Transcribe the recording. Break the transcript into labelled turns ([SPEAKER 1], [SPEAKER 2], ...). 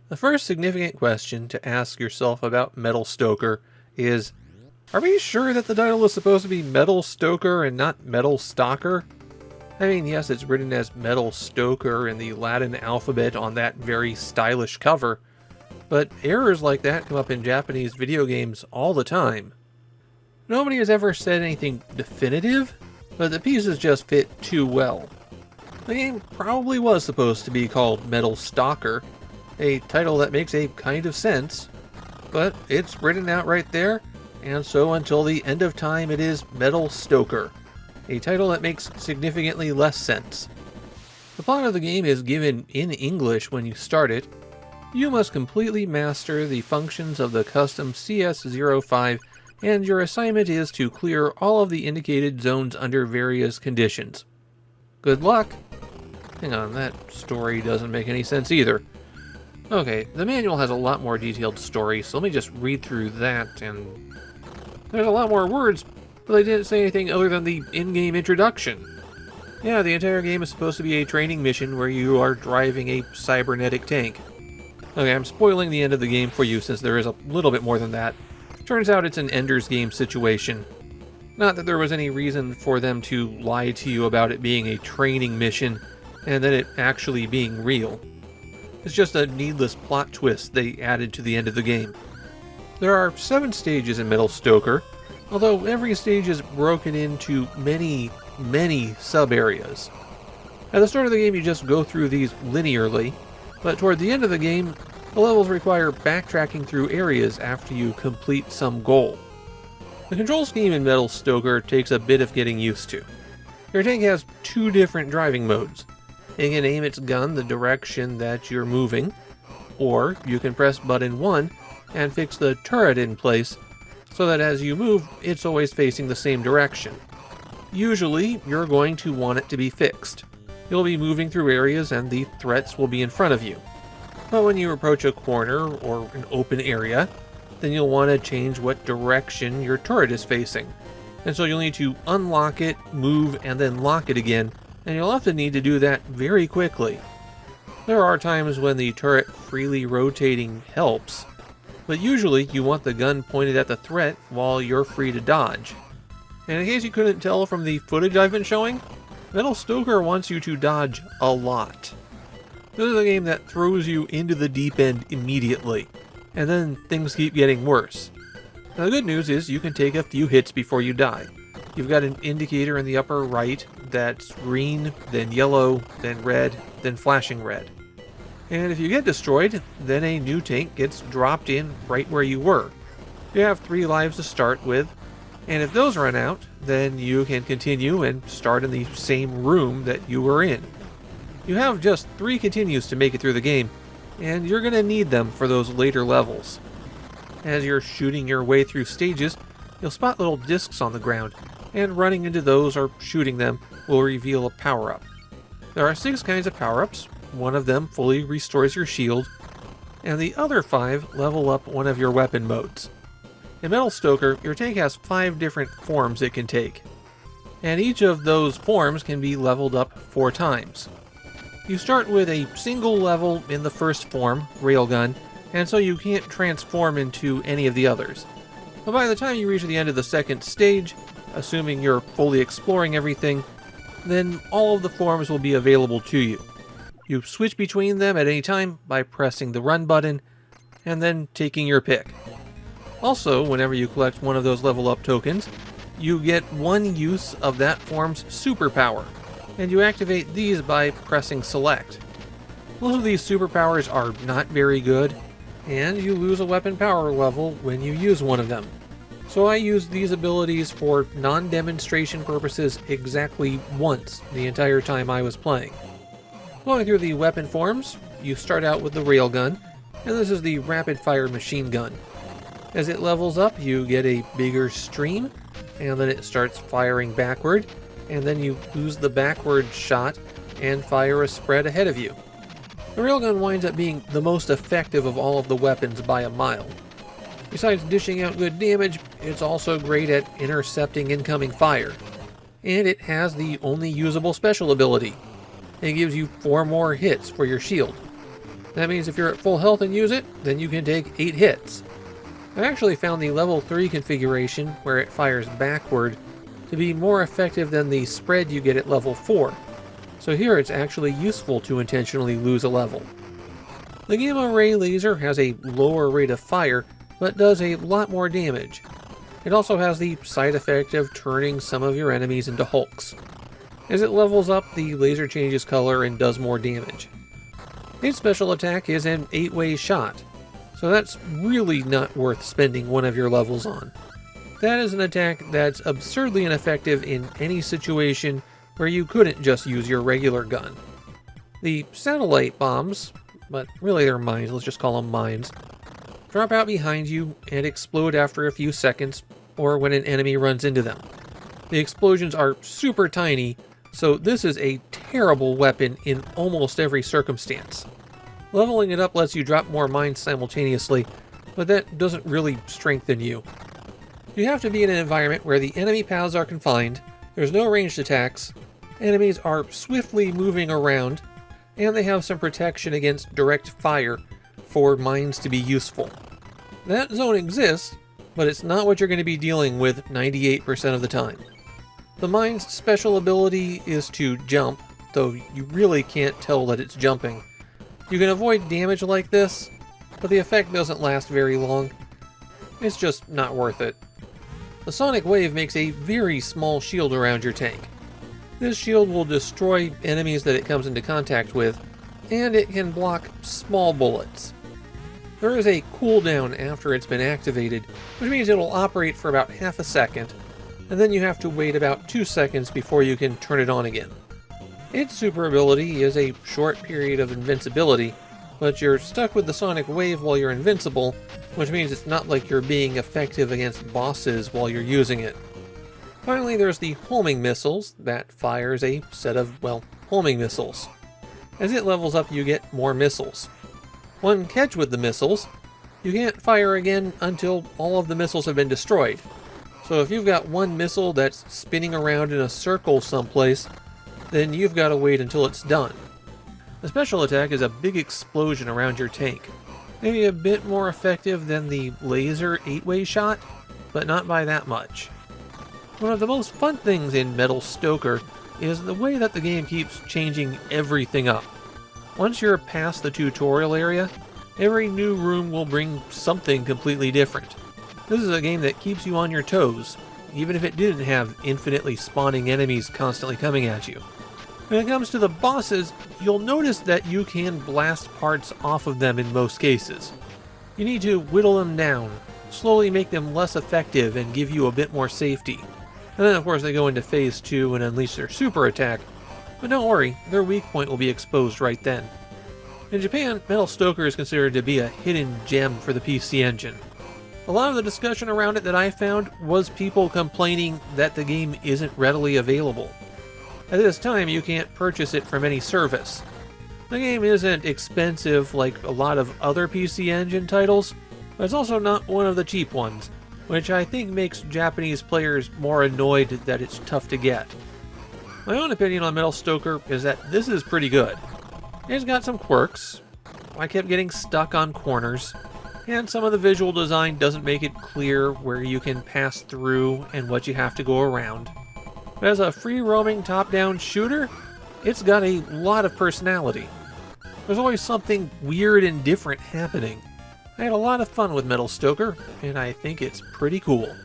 [SPEAKER 1] The first significant question to ask yourself about Metal Stoker is, are we sure that the title is supposed to be Metal Stoker and not Metal Stalker? I mean, yes, it's written as Metal Stoker in the Latin alphabet on that very stylish cover, but errors like that come up in Japanese video games all the time. Nobody has ever said anything definitive, but the pieces just fit too well. The game probably was supposed to be called Metal Stalker, a title that makes a kind of sense, but it's written out right there, and so until the end of time it is Metal Stoker, a title that makes significantly less sense. The plot of the game is given in English when you start it. You must completely master the functions of the custom CS-05, and your assignment is to clear all of the indicated zones under various conditions. Good luck! Hang on, that story doesn't make any sense either. Okay, the manual has a lot more detailed story, so let me just read through that, and there's a lot more words, but they didn't say anything other than the in-game introduction. Yeah, the entire game is supposed to be a training mission where you are driving a cybernetic tank. Okay, I'm spoiling the end of the game for you since there is a little bit more than that. Turns out it's an Ender's Game situation. Not that there was any reason for them to lie to you about it being a training mission, and then it actually being real. It's just a needless plot twist they added to the end of the game. There are 7 stages in Metal Stoker, although every stage is broken into many sub-areas. At the start of the game you just go through these linearly, but toward the end of the game, the levels require backtracking through areas after you complete some goal. The control scheme in Metal Stoker takes a bit of getting used to. Your tank has 2 different driving modes. It can aim its gun the direction that you're moving, or you can press button 1 and fix the turret in place so that as you move, it's always facing the same direction. Usually, you're going to want it to be fixed. You'll be moving through areas and the threats will be in front of you. But when you approach a corner or an open area, then you'll want to change what direction your turret is facing. And so you'll need to unlock it, move, and then lock it again, and you'll often need to do that very quickly. There are times when the turret freely rotating helps, but usually you want the gun pointed at the threat while you're free to dodge. And in case you couldn't tell from the footage I've been showing, Metal Stoker wants you to dodge a lot. This is a game that throws you into the deep end immediately, and then things keep getting worse. Now the good news is you can take a few hits before you die. You've got an indicator in the upper right that's green, then yellow, then red, then flashing red. And if you get destroyed, then a new tank gets dropped in right where you were. You have 3 lives to start with, and if those run out, then you can continue and start in the same room that you were in. You have just 3 continues to make it through the game, and you're going to need them for those later levels. As you're shooting your way through stages, you'll spot little discs on the ground, and running into those or shooting them will reveal a power-up. There are 6 kinds of power-ups. One of them fully restores your shield, and the other 5 level up one of your weapon modes. In Metal Stoker, your tank has 5 different forms it can take, and each of those forms can be leveled up 4 times. You start with a single level in the first form, Railgun, and so you can't transform into any of the others. But by the time you reach the end of the second stage, assuming you're fully exploring everything, then all of the forms will be available to you. You switch between them at any time by pressing the run button, and then taking your pick. Also, whenever you collect one of those level up tokens, you get 1 use of that form's superpower, and you activate these by pressing select. Most of these superpowers are not very good, and you lose a weapon power level when you use one of them. So I used these abilities for non-demonstration purposes exactly once the entire time I was playing. Going through the weapon forms, you start out with the railgun, and this is the rapid-fire machine gun. As it levels up, you get a bigger stream, and then it starts firing backward, and then you lose the backward shot and fire a spread ahead of you. The railgun winds up being the most effective of all of the weapons by a mile. Besides dishing out good damage, it's also great at intercepting incoming fire. And it has the only usable special ability. It gives you 4 more hits for your shield. That means if you're at full health and use it, then you can take 8 hits. I've actually found the level 3 configuration, where it fires backward, to be more effective than the spread you get at level 4. So here it's actually useful to intentionally lose a level. The gamma ray laser has a lower rate of fire, but does a lot more damage. It also has the side effect of turning some of your enemies into hulks. As it levels up, the laser changes color and does more damage. Its special attack is an 8-way shot, so that's really not worth spending one of your levels on. That is an attack that's absurdly ineffective in any situation where you couldn't just use your regular gun. The satellite bombs, but really they're mines, let's just call them mines, drop out behind you and explode after a few seconds, or when an enemy runs into them. The explosions are super tiny, so this is a terrible weapon in almost every circumstance. Leveling it up lets you drop more mines simultaneously, but that doesn't really strengthen you. You have to be in an environment where the enemy paths are confined, there's no ranged attacks, enemies are swiftly moving around, and they have some protection against direct fire for mines to be useful. That zone exists, but it's not what you're going to be dealing with 98% of the time. The mine's special ability is to jump, though you really can't tell that it's jumping. You can avoid damage like this, but the effect doesn't last very long. It's just not worth it. The sonic wave makes a very small shield around your tank. This shield will destroy enemies that it comes into contact with, and it can block small bullets. There is a cooldown after it's been activated, which means it'll operate for about half a second, and then you have to wait about 2 seconds before you can turn it on again. Its super ability is a short period of invincibility, but you're stuck with the sonic wave while you're invincible, which means it's not like you're being effective against bosses while you're using it. Finally, there's the homing missiles that fires a set of, well, homing missiles. As it levels up, you get more missiles. One catch with the missiles, you can't fire again until all of the missiles have been destroyed. So if you've got one missile that's spinning around in a circle someplace, then you've got to wait until it's done. The special attack is a big explosion around your tank. Maybe a bit more effective than the laser 8-way shot, but not by that much. One of the most fun things in Metal Stoker is the way that the game keeps changing everything up. Once you're past the tutorial area, every new room will bring something completely different. This is a game that keeps you on your toes, even if it didn't have infinitely spawning enemies constantly coming at you. When it comes to the bosses, you'll notice that you can blast parts off of them in most cases. You need to whittle them down, slowly make them less effective and give you a bit more safety. And then of course they go into phase 2 and unleash their super attack, but don't worry, their weak point will be exposed right then. In Japan, Metal Stalker is considered to be a hidden gem for the PC Engine. A lot of the discussion around it that I found was people complaining that the game isn't readily available. At this time, you can't purchase it from any service. The game isn't expensive like a lot of other PC Engine titles, but it's also not one of the cheap ones, which I think makes Japanese players more annoyed that it's tough to get. My own opinion on Metal Stoker is that this is pretty good. It's got some quirks. I kept getting stuck on corners, and some of the visual design doesn't make it clear where you can pass through and what you have to go around. But as a free-roaming top-down shooter, it's got a lot of personality. There's always something weird and different happening. I had a lot of fun with Metal Stoker, and I think it's pretty cool.